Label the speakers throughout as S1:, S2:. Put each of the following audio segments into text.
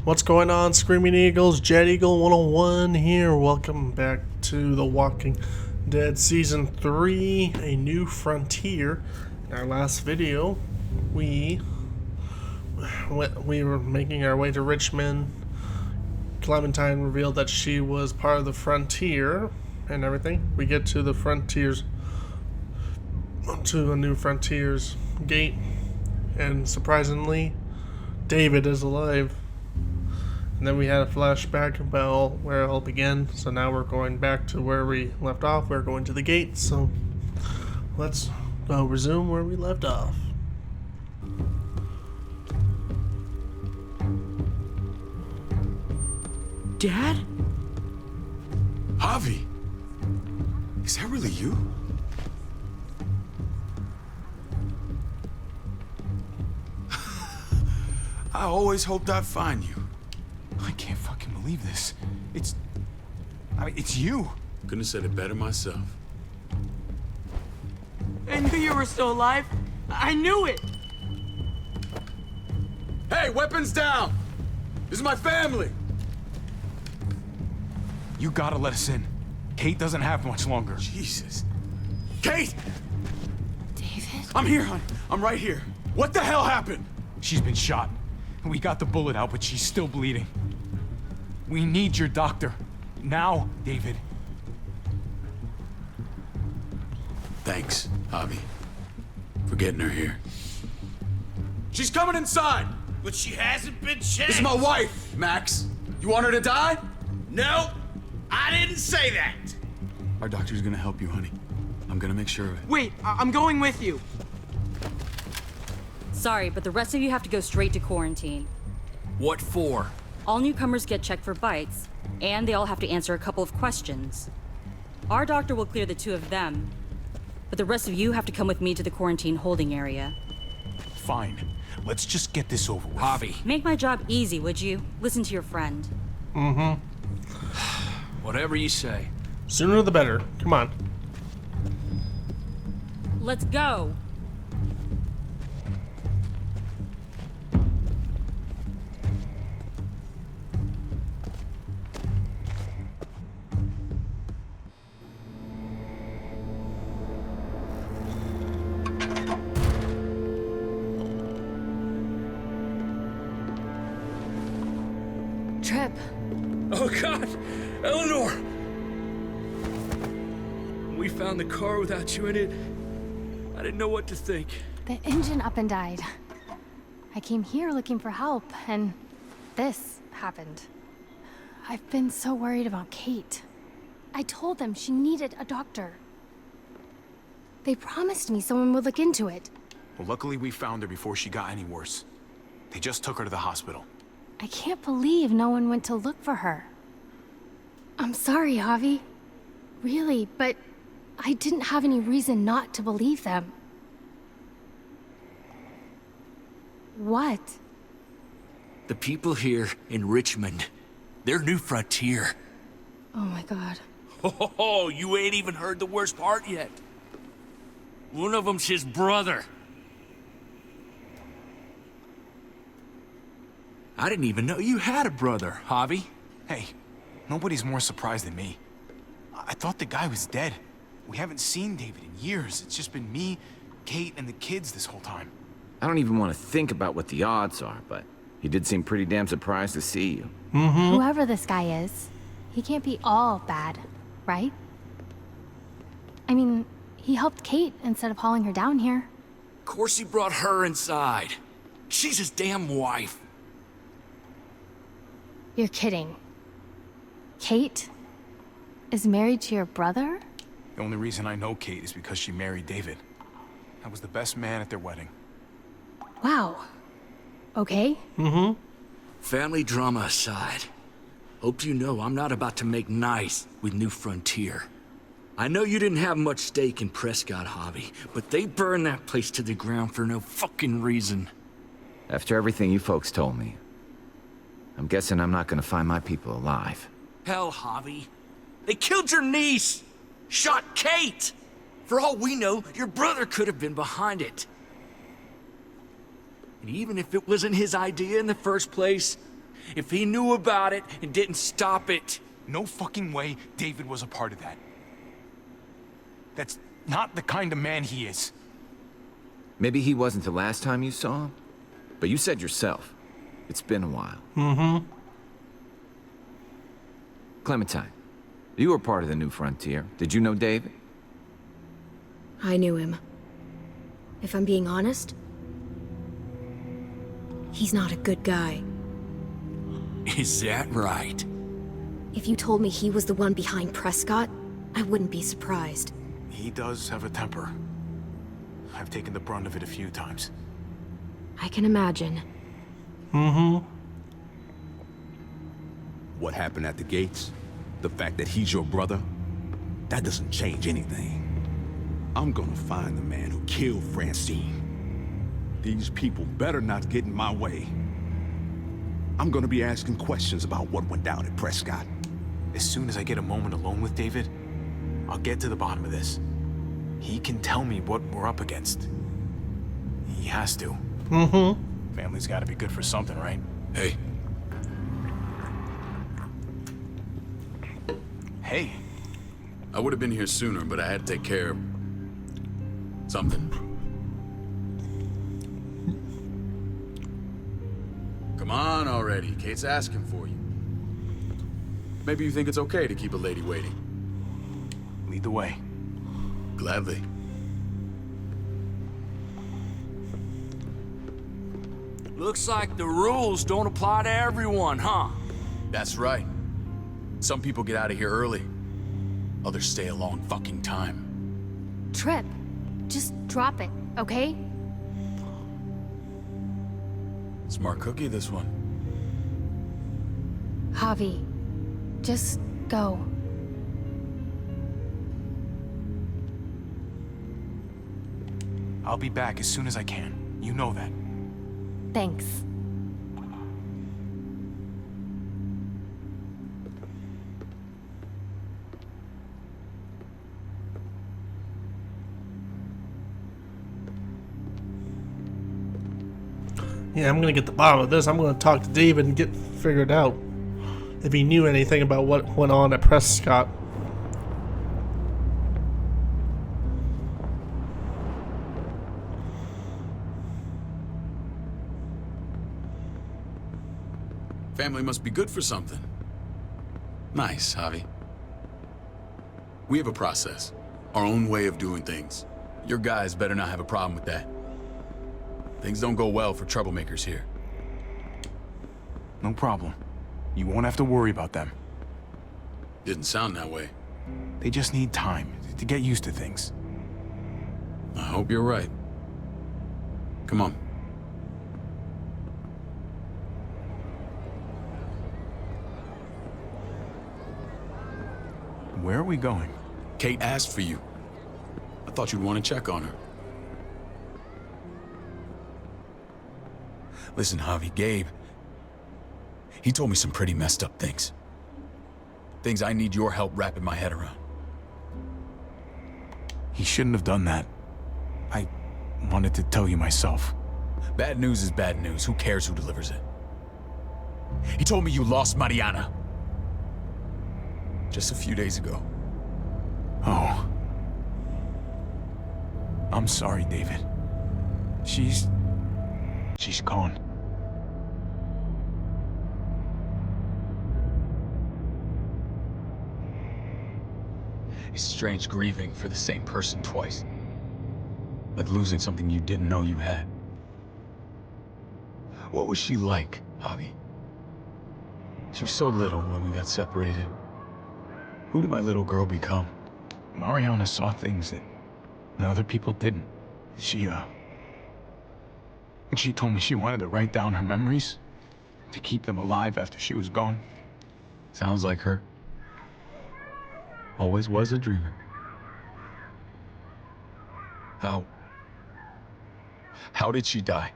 S1: What's going on, Screaming Eagles? Jet Eagle 101 here. Welcome back to The Walking Dead Season 3, A New Frontier. In our last video, we were making our way to Richmond. Clementine revealed that she was part of the Frontier and everything. We get to the Frontiers, to a New Frontier's gate, and surprisingly, David is alive. And then we had a flashback about where it all began. So now we're going back to where we left off. We're going to the gate. So let's resume where we left off.
S2: Dad?
S3: Javi! Is that really you? I always hoped I'd find you.
S4: I can't fucking believe this. It's you.
S3: Couldn't have said it better myself.
S2: I knew you were still alive. I knew it.
S3: Hey, weapons down! This is my family!
S4: You gotta let us in. Kate doesn't have much longer.
S3: Jesus. Kate!
S2: David?
S3: I'm here, hon. I'm right here. What the hell happened?
S4: She's been shot. We got the bullet out, but she's still bleeding. We need your doctor. Now, David.
S3: Thanks, Javi, for getting her here. She's coming inside!
S5: But she hasn't been changed.
S3: This is my wife, Max. You want her to die?
S5: No, I didn't say that.
S3: Our doctor's gonna help you, honey. I'm gonna make sure of it.
S2: Wait, I'm going with you.
S6: Sorry, but the rest of you have to go straight to quarantine.
S5: What for?
S6: All newcomers get checked for bites, and they all have to answer a couple of questions. Our doctor will clear the two of them, but the rest of you have to come with me to the quarantine holding area.
S4: Fine. Let's just get this over with.
S5: Javi.
S6: Make my job easy, would you? Listen to your friend.
S5: Whatever you say.
S1: Sooner the better. Come on.
S6: Let's go!
S7: Trip.
S5: Oh God, Eleanor! We found the car without you in it. I didn't know what to think.
S7: The engine up and died. I came here looking for help, and this happened. I've been so worried about Kate. I told them she needed a doctor. They promised me someone would look into it.
S4: Well, luckily we found her before she got any worse. They just took her to the hospital.
S7: I can't believe no one went to look for her. I'm sorry, Javi. Really, but I didn't have any reason not to believe them. What?
S5: The people here in Richmond, they're New Frontier.
S7: Oh my God.
S5: Oh, you ain't even heard the worst part yet. One of them's his brother. I didn't even know you had a brother, Javi.
S4: Hey, nobody's more surprised than me. I thought the guy was dead. We haven't seen David in years. It's just been me, Kate, and the kids this whole time.
S8: I don't even want to think about what the odds are, but he did seem pretty damn surprised to see you.
S7: Whoever this guy is, he can't be all bad, right? I mean, he helped Kate instead of hauling her down here.
S5: Of course he brought her inside. She's his damn wife.
S7: You're kidding. Kate is married to your brother?
S4: The only reason I know Kate is because she married David. I was the best man at their wedding.
S7: Wow. Okay.
S5: Family drama aside, hope you know I'm not about to make nice with New Frontier. I know you didn't have much stake in Prescott, Javi, but they burned that place to the ground for no fucking reason.
S8: After everything you folks told me, I'm guessing I'm not gonna find my people alive.
S5: Hell, Javi. They killed your niece! Shot Kate! For all we know, your brother could have been behind it. And even if it wasn't his idea in the first place, if he knew about it and didn't stop it.
S4: No fucking way David was a part of that. That's not the kind of man he is.
S8: Maybe he wasn't the last time you saw him, but you said yourself, it's been a while.
S1: Mm-hmm.
S8: Clementine, you were part of the New Frontier. Did you know David?
S9: I knew him. If I'm being honest, he's not a good guy.
S5: Is that right?
S9: If you told me he was the one behind Prescott, I wouldn't be surprised.
S4: He does have a temper. I've taken the brunt of it a few times.
S9: I can imagine.
S1: Mm-hmm.
S10: What happened at the gates? The fact that he's your brother? That doesn't change anything. I'm gonna find the man who killed Francine. These people better not get in my way. I'm gonna be asking questions about what went down at Prescott.
S4: As soon as I get a moment alone with David, I'll get to the bottom of this. He can tell me what we're up against. He has to.
S1: Mm-hmm.
S4: Family's gotta be good for something, right?
S3: Hey,
S4: Hey,
S3: I would have been here sooner, but I had to take care of something. Come on already. Kate's asking for you. Maybe you think it's okay to keep a lady waiting.
S4: lead the way.
S3: Gladly.
S5: Looks like the rules don't apply to everyone, huh?
S3: That's right. Some people get out of here early. Others stay a long fucking time.
S7: Trip, just drop it, okay?
S3: Smart cookie, this one.
S7: Javi, just go.
S4: I'll be back as soon as I can. You know that.
S7: Thanks.
S1: Yeah, I'm gonna get the bottom of this. I'm gonna talk to David and get figured out if he knew anything about what went on at Prescott.
S3: Family must be good for something. Nice, Javi. We have a process, our own way of doing things. Your guys better not have a problem with that. Things don't go well for troublemakers here.
S4: No problem. You won't have to worry about them.
S3: Didn't sound that way.
S4: They just need time to get used to things.
S3: I hope you're right. Come on.
S4: Where are we going?
S3: Kate asked for you. I thought you'd want to check on her. Listen, Javi, Gabe, he told me some pretty messed up things. Things I need your help wrapping my head around.
S4: He shouldn't have done that. I wanted to tell you myself.
S3: Bad news is bad news. Who cares who delivers it? He told me you lost Mariana. Just a few days ago.
S4: Oh. I'm sorry, David. She's gone.
S3: It's strange grieving for the same person twice. Like losing something you didn't know you had. What was she like, Javi? She was so little when we got separated. Who did my little girl become?
S4: Mariana saw things that other people didn't. She told me she wanted to write down her memories to keep them alive after she was gone.
S3: Sounds like her. Always was a dreamer. How did she die?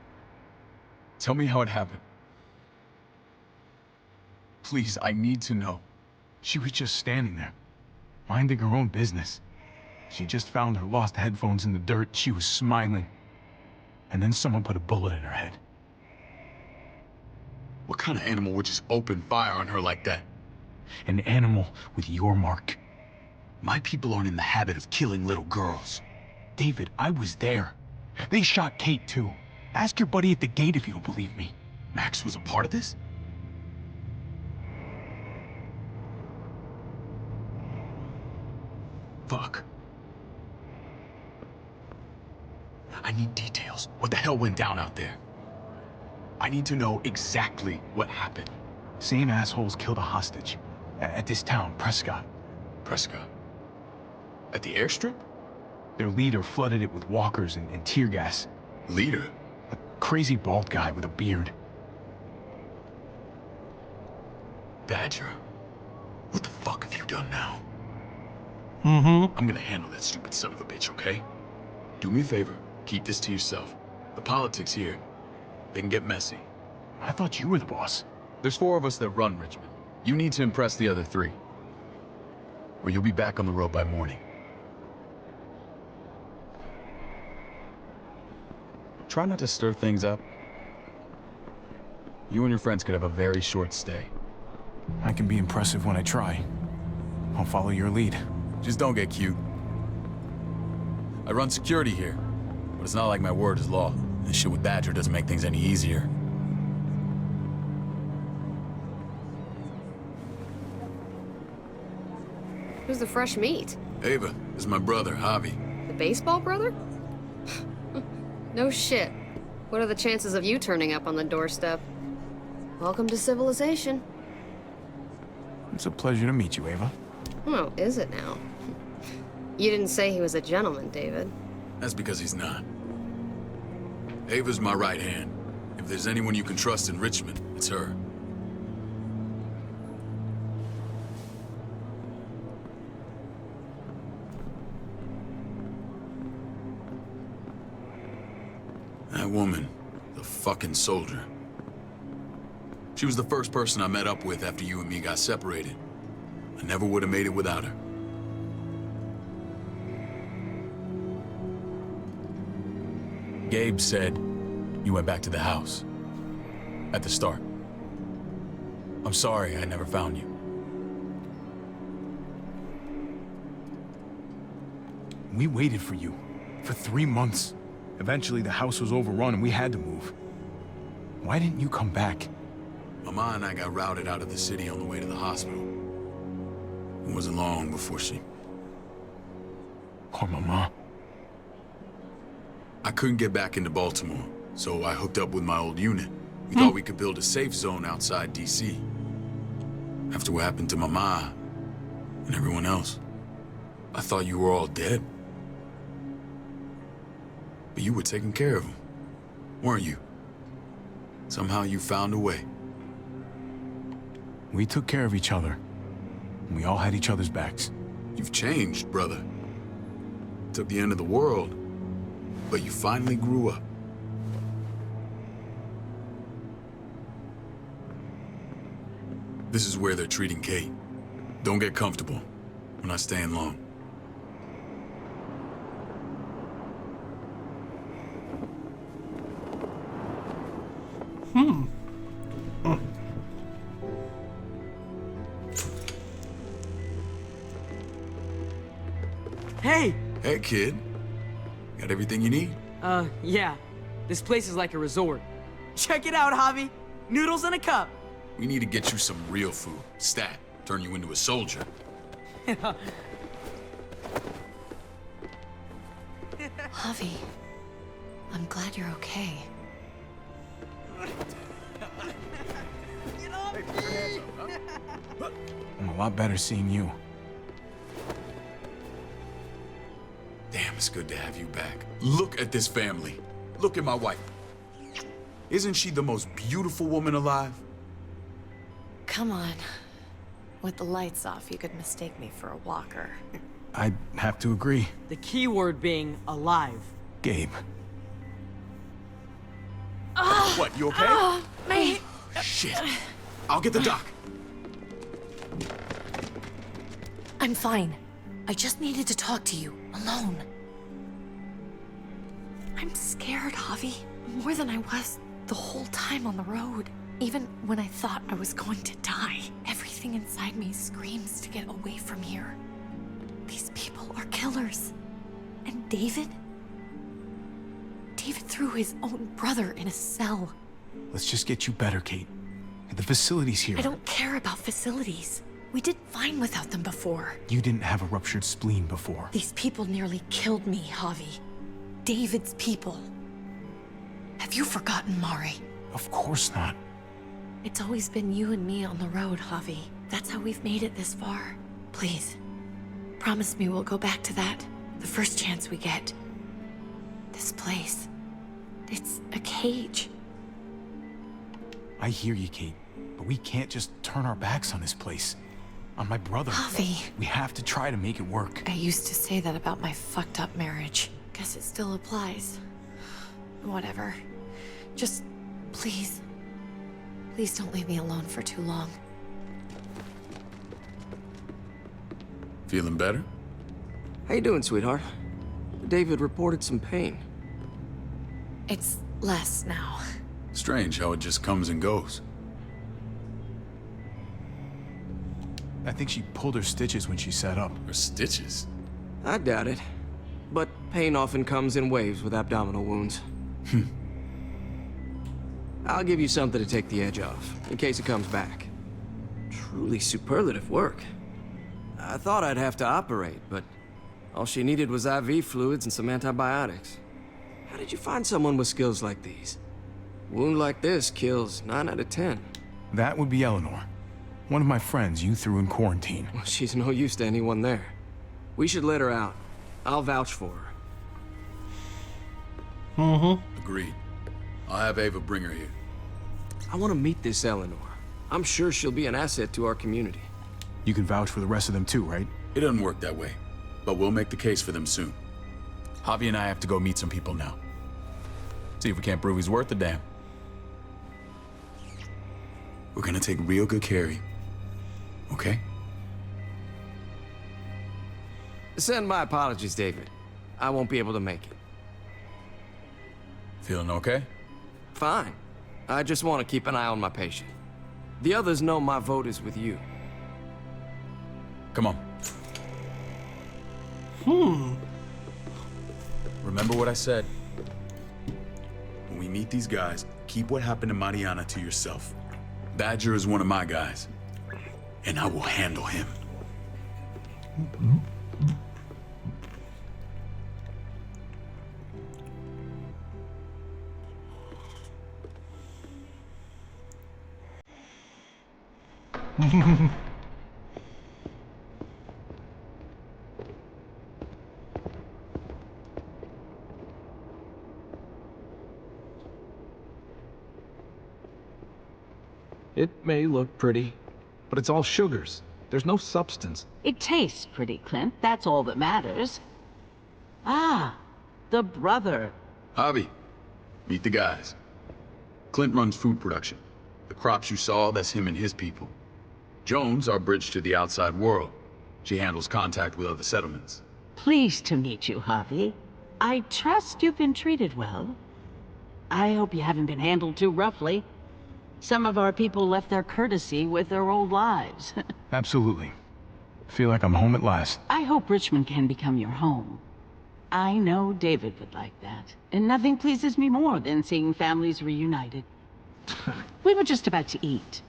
S3: Tell me how it happened. Please, I need to know.
S4: She was just standing there, minding her own business. She just found her lost headphones in the dirt. She was smiling. And then someone put a bullet in her head.
S3: What kind of animal would just open fire on her like that?
S4: An animal with your mark.
S3: My people aren't in the habit of killing little girls.
S4: David, I was there. They shot Kate too. Ask your buddy at the gate if you don't believe me.
S3: Max was a part of this? Fuck. I need details. What the hell went down out there? I need to know exactly what happened.
S4: Same assholes killed a hostage. At this town, Prescott.
S3: Prescott? At the airstrip?
S4: Their leader flooded it with walkers and tear gas.
S3: Leader?
S4: A crazy bald guy with a beard.
S3: Badger? What the fuck have you done now?
S1: Mm-hmm.
S3: I'm gonna handle that stupid son of a bitch, okay? Do me a favor, keep this to yourself. The politics here, they can get messy.
S4: I thought you were the boss.
S3: There's 4 of us that run Richmond. You need to impress the other 3. Or you'll be back on the road by morning. Try not to stir things up. You and your friends could have a very short stay.
S4: I can be impressive when I try. I'll follow your lead.
S3: Just don't get cute. I run security here, but it's not like my word is law. This shit with Badger doesn't make things any easier.
S11: Who's the fresh meat?
S3: Ava, this is my brother, Javi.
S11: The baseball brother? No shit. What are the chances of you turning up on the doorstep? Welcome to civilization.
S4: It's a pleasure to meet you, Ava.
S11: Oh, is it now? You didn't say he was a gentleman, David.
S3: That's because he's not. Ava's my right hand. If there's anyone you can trust in Richmond, it's her. That woman, the fucking soldier. She was the first person I met up with after you and me got separated. I never would have made it without her. Gabe said you went back to the house. At the start. I'm sorry I never found you.
S4: We waited for you. For 3 months. Eventually, the house was overrun and we had to move. Why didn't you come back?
S3: Mama and I got routed out of the city on the way to the hospital. It wasn't long before she...
S4: Poor Mama.
S3: I couldn't get back into Baltimore, so I hooked up with my old unit. We thought we could build a safe zone outside D.C. After what happened to Mama and everyone else, I thought you were all dead. But you were taking care of them, weren't you? Somehow you found a way.
S4: We took care of each other. We all had each other's backs.
S3: You've changed, brother. Took the end of the world, but you finally grew up. This is where they're treating Kate. Don't get comfortable. We're not staying long.
S2: Hey!
S3: Hey, kid. Got everything you need?
S2: Yeah. This place is like a resort. Check it out, Javi. Noodles in a cup.
S3: We need to get you some real food. Stat. Turn you into a soldier.
S9: Javi, I'm glad you're okay.
S4: I'm a lot better seeing you.
S3: Damn, it's good to have you back. Look at this family. Look at my wife. Isn't she the most beautiful woman alive?
S12: Come on. With the lights off, you could mistake me for a walker.
S4: I'd have to agree.
S2: The key word being alive.
S4: Gabe.
S3: What, you okay?
S12: My...
S3: Shit. I'll get the doc.
S12: I'm fine. I just needed to talk to you, alone. I'm scared, Javi. More than I was the whole time on the road. Even when I thought I was going to die, everything inside me screams to get away from here. These people are killers. And David? David threw his own brother in a cell.
S4: Let's just get you better, Kate. The facility's here.
S12: I don't care about facilities. We did fine without them before.
S4: You didn't have a ruptured spleen before.
S12: These people nearly killed me, Javi. David's people. Have you forgotten, Mari?
S4: Of course not.
S12: It's always been you and me on the road, Javi. That's how we've made it this far. Please, promise me we'll go back to that the first chance we get. This place, it's a cage.
S4: I hear you, Kate, but we can't just turn our backs on this place. On my brother.
S12: Javi.
S4: We have to try to make it work.
S12: I used to say that about my fucked up marriage. Guess it still applies. Whatever. Just, please. Please don't leave me alone for too long.
S3: Feeling better?
S13: How you doing, sweetheart? David reported some pain.
S12: It's less now.
S3: Strange how it just comes and goes.
S4: I think she pulled her stitches when she sat up.
S3: Her stitches?
S13: I doubt it. But pain often comes in waves with abdominal wounds. I'll give you something to take the edge off, in case it comes back. Truly superlative work. I thought I'd have to operate, but all she needed was IV fluids and some antibiotics. How did you find someone with skills like these? A wound like this kills 9 out of 10.
S4: That would be Eleanor. One of my friends you threw in quarantine.
S13: Well, she's no use to anyone there. We should let her out. I'll vouch for her.
S3: Agreed. I'll have Ava bring her here.
S13: I want to meet this Eleanor. I'm sure she'll be an asset to our community.
S4: You can vouch for the rest of them too, right?
S3: It doesn't work that way, but we'll make the case for them soon. Javi and I have to go meet some people now. See if we can't prove he's worth a damn. We're gonna take real good care of you. Okay?
S13: Send my apologies, David. I won't be able to make it.
S3: Feeling okay?
S13: Fine. I just want to keep an eye on my patient. The others know my vote is with you.
S3: Come on. Remember what I said. When we meet these guys, keep what happened to Mariana to yourself. Badger is one of my guys, and I will handle him.
S14: It may look pretty, but it's all sugars. There's no substance.
S15: It tastes pretty, Clint. That's all that matters. Ah, the brother.
S3: Javi, meet the guys. Clint runs food production. The crops you saw, that's him and his people. Jones, our bridge to the outside world. She handles contact with other settlements.
S15: Pleased to meet you, Javi. I trust you've been treated well. I hope you haven't been handled too roughly. Some of our people left their courtesy with their old lives.
S4: Absolutely. Feel like I'm home at last.
S15: I hope Richmond can become your home. I know David would like that. And nothing pleases me more than seeing families reunited. We were just about to eat.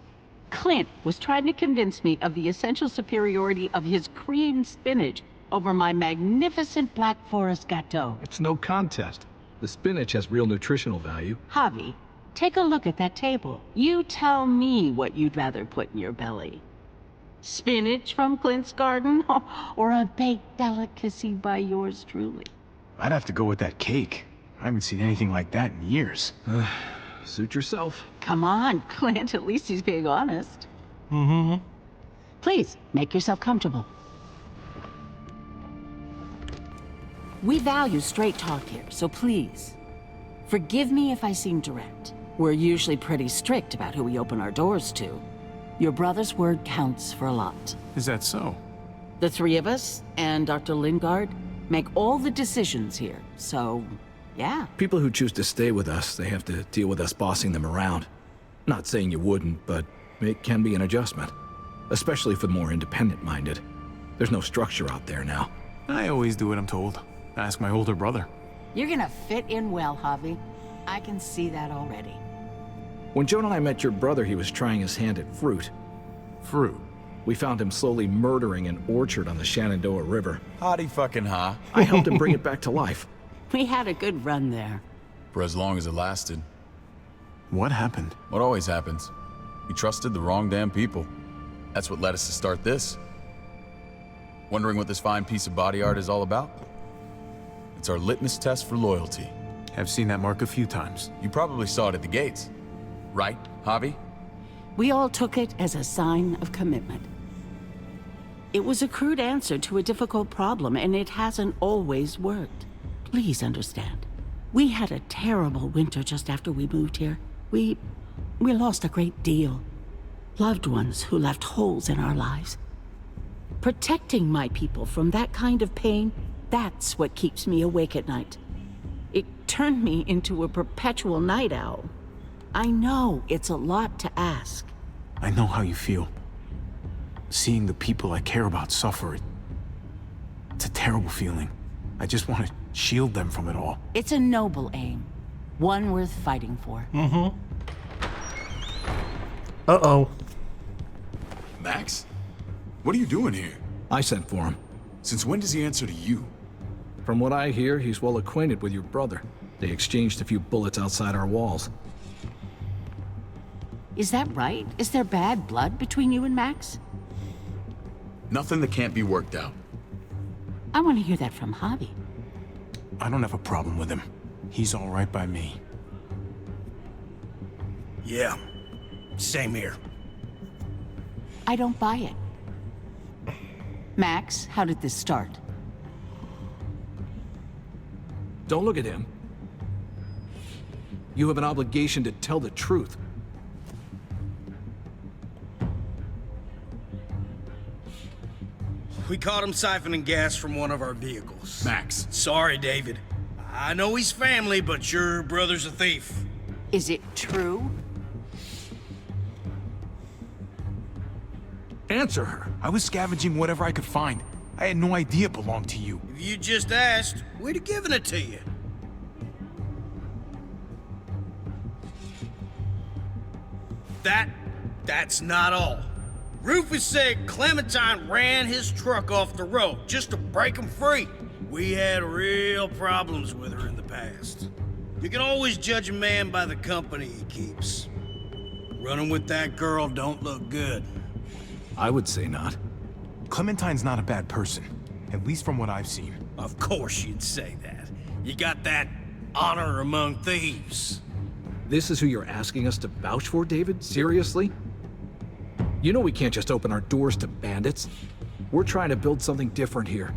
S15: Clint was trying to convince me of the essential superiority of his creamed spinach over my magnificent Black Forest gâteau.
S14: It's no contest. The spinach has real nutritional value.
S15: Javi, take a look at that table. You tell me what you'd rather put in your belly. Spinach from Clint's garden, or a baked delicacy by yours truly?
S4: I'd have to go with that cake. I haven't seen anything like that in years.
S14: Suit yourself.
S15: Come on, Clint, at least he's being honest. Please, make yourself comfortable. We value straight talk here, so please, forgive me if I seem direct. We're usually pretty strict about who we open our doors to. Your brother's word counts for a lot.
S4: Is that so?
S15: The three of us, and Dr. Lingard, make all the decisions here, so, yeah.
S14: People who choose to stay with us, they have to deal with us bossing them around. Not saying you wouldn't, but it can be an adjustment. Especially for the more independent-minded. There's no structure out there now.
S4: I always do what I'm told. Ask my older brother.
S15: You're gonna fit in well, Javi. I can see that already.
S14: When Joan and I met your brother, he was trying his hand at fruit.
S4: Fruit?
S14: We found him slowly murdering an orchard on the Shenandoah River.
S3: Howdy fucking ha.
S14: I helped him bring it back to life.
S15: We had a good run there.
S3: For as long as it lasted.
S4: What happened?
S3: What always happens. We trusted the wrong damn people. That's what led us to start this. Wondering what this fine piece of body art is all about? It's our litmus test for loyalty.
S4: I've seen that mark a few times.
S3: You probably saw it at the gates. Right, Javi?
S15: We all took it as a sign of commitment. It was a crude answer to a difficult problem, and it hasn't always worked. Please understand. We had a terrible winter just after we moved here. We lost a great deal. Loved ones who left holes in our lives. Protecting my people from that kind of pain, that's what keeps me awake at night. It turned me into a perpetual night owl. I know it's a lot to ask.
S4: I know how you feel. Seeing the people I care about suffer, it's a terrible feeling. I just want to shield them from it all.
S15: It's a noble aim. One worth fighting for.
S1: Mm-hmm. Uh-oh.
S3: Max? What are you doing here?
S14: I sent for him.
S3: Since when does he answer to you?
S14: From what I hear, he's well acquainted with your brother. They exchanged a few bullets outside our walls.
S15: Is that right? Is there bad blood between you and Max?
S3: Nothing that can't be worked out.
S15: I want to hear that from Javi.
S4: I don't have a problem with him. He's all right by me.
S16: Yeah, same here.
S15: I don't buy it. Max, how did this start?
S14: Don't look at him. You have an obligation to tell the truth.
S16: We caught him siphoning gas from one of our vehicles.
S3: Max.
S16: Sorry, David. I know he's family, but your brother's a thief.
S15: Is it true?
S14: Answer her.
S4: I was scavenging whatever I could find. I had no idea it belonged to you.
S16: If you just asked, we'd have given it to you. That's not all. Rufus said Clementine ran his truck off the road just to break him free. We had real problems with her in the past. You can always judge a man by the company he keeps. Running with that girl don't look good.
S14: I would say not.
S4: Clementine's not a bad person, at least from what I've seen.
S16: Of course you'd say that. You got that honor among thieves.
S14: This is who you're asking us to vouch for, David? Seriously? You know we can't just open our doors to bandits. We're trying to build something different here.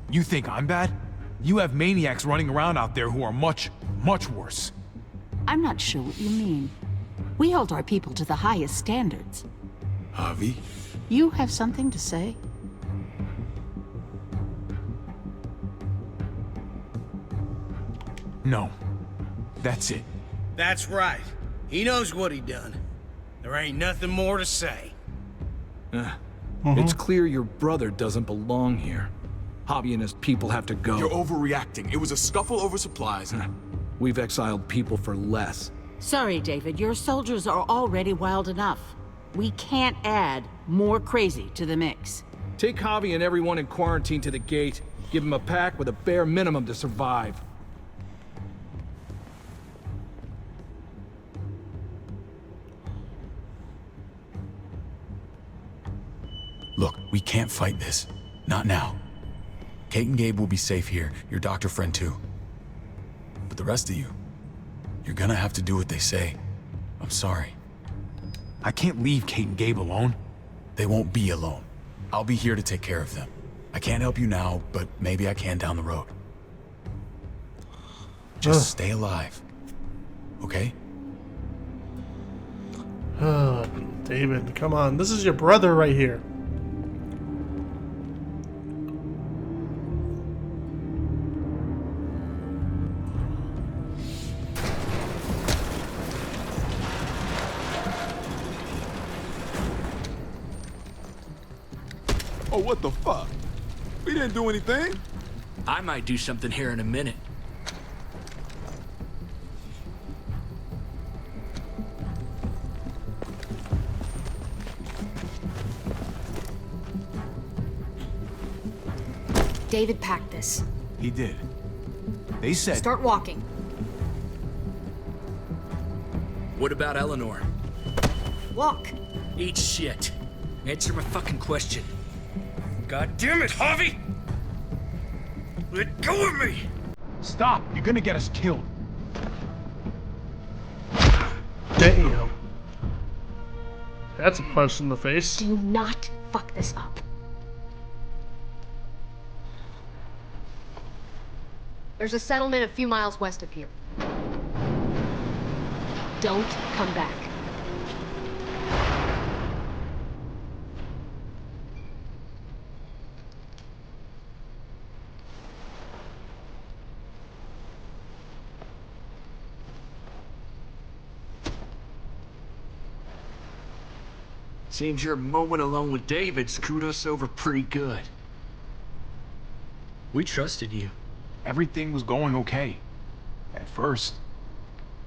S4: You think I'm bad? You have maniacs running around out there who are much, much worse.
S15: I'm not sure what you mean. We hold our people to the highest standards.
S3: Javi?
S15: You have something to say?
S4: No. That's it.
S16: That's right. He knows what he done. There ain't nothing more to say.
S14: It's clear your brother doesn't belong here. Javi and his people have to go.
S3: You're overreacting. It was a scuffle over supplies.
S14: We've exiled people for less.
S15: Sorry, David. Your soldiers are already wild enough. We can't add more crazy to the mix.
S14: Take Javi and everyone in quarantine to the gate. Give them a pack with a bare minimum to survive.
S3: Look, we can't fight this. Not now. Kate and Gabe will be safe here, your doctor friend too. But the rest of you, you're gonna have to do what they say. I'm sorry.
S4: I can't leave Kate and Gabe alone.
S3: They won't be alone. I'll be here to take care of them. I can't help you now, but maybe I can down the road. Just stay alive. Okay?
S1: David, come on. This is your brother right here.
S10: what the fuck? We didn't do anything.
S5: I might do something here in a minute.
S9: David packed this.
S4: He did. They said...
S9: Start walking.
S5: What about Eleanor?
S9: Walk.
S5: Eat shit. Answer my fucking question. God damn it, Javi! Let go of me!
S4: Stop! You're gonna get us killed.
S1: Damn. That's a punch in the face.
S9: Do not fuck this up. There's a settlement a few miles west of here. Don't come back.
S5: Seems your moment alone with David screwed us over pretty good. We trusted you.
S4: Everything was going okay. At first.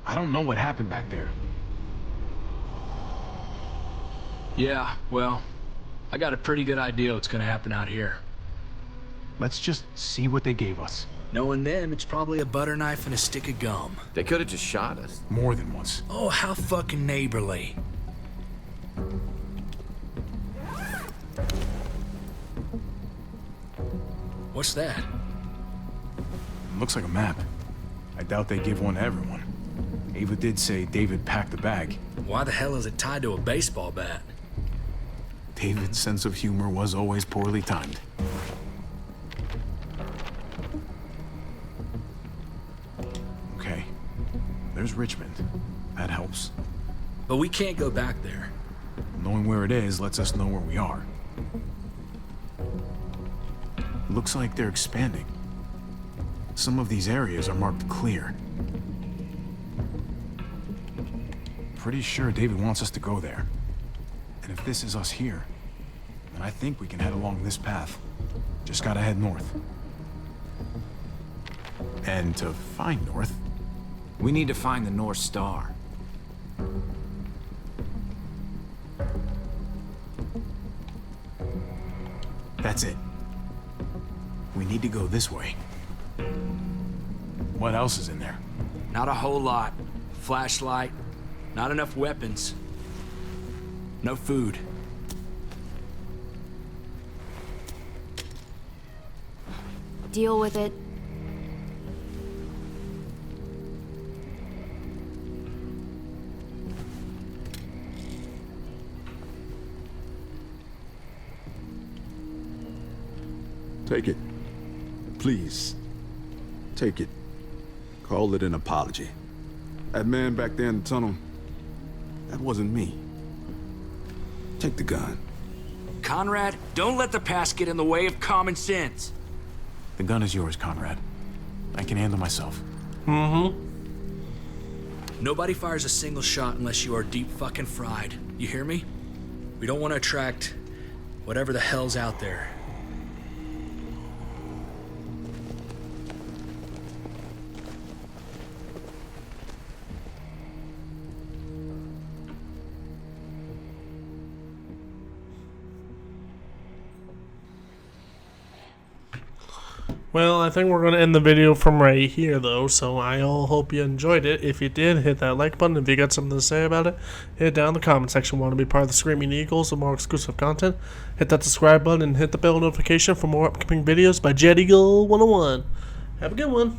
S4: I don't know what happened back there.
S5: Yeah, well, I got a pretty good idea what's gonna happen out here.
S4: Let's just see what they gave us.
S5: Knowing them, it's probably a butter knife and a stick of gum.
S8: They could have just shot us.
S4: More than once.
S5: Oh, how fucking neighborly. What's that?
S4: Looks like a map. I doubt they give one to everyone. Ava did say David packed the bag.
S5: Why the hell is it tied to a baseball bat?
S4: David's sense of humor was always poorly timed. Okay. There's Richmond. That helps.
S5: But we can't go back there.
S4: Knowing where it is lets us know where we are. Looks like they're expanding. Some of these areas are marked clear. Pretty sure David wants us to go there. And if this is us here, then I think we can head along this path. Just gotta head north. And to find north...
S8: We need to find the North Star.
S4: That's it. We need to go this way. What else is in there?
S5: Not a whole lot. Flashlight. Not enough weapons. No food.
S9: Deal with it.
S10: Take it. Please. Take it. Call it an apology. That man back there in the tunnel, that wasn't me. Take the gun.
S5: Conrad, don't let the past get in the way of common sense.
S4: The gun is yours, Conrad. I can handle myself.
S1: Mm-hmm.
S5: Nobody fires a single shot unless you are deep fucking fried. You hear me? We don't want to attract whatever the hell's out there.
S1: Well, I think we're going to end the video from right here, though, so I all hope you enjoyed it. If you did, hit that like button. If you got something to say about it, hit it down in the comment section. Want to be part of the Screaming Eagles and more exclusive content, hit that subscribe button and hit the bell notification for more upcoming videos by Jet Eagle 101. Have a good one.